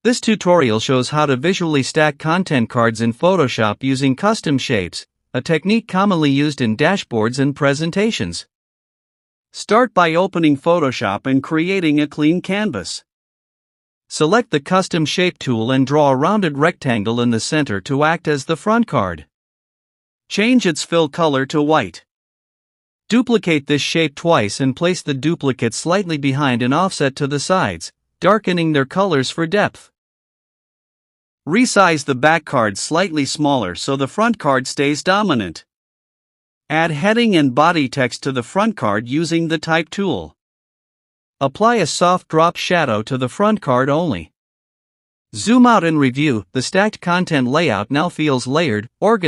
This tutorial shows how to visually stack content cards in Photoshop using custom shapes, a technique commonly used in dashboards and presentations. Start by opening Photoshop and creating a clean canvas. Select the Custom Shape tool and draw a rounded rectangle in the center to act as the front card. Change its fill color to white. Duplicate this shape twice and place the duplicate slightly behind and offset to the sides, darkening their colors for depth. Resize the back card slightly smaller so the front card stays dominant. Add heading and body text to the front card using the Type tool. Apply a soft drop shadow to the front card only. Zoom out and review. The stacked content layout now feels layered, organized.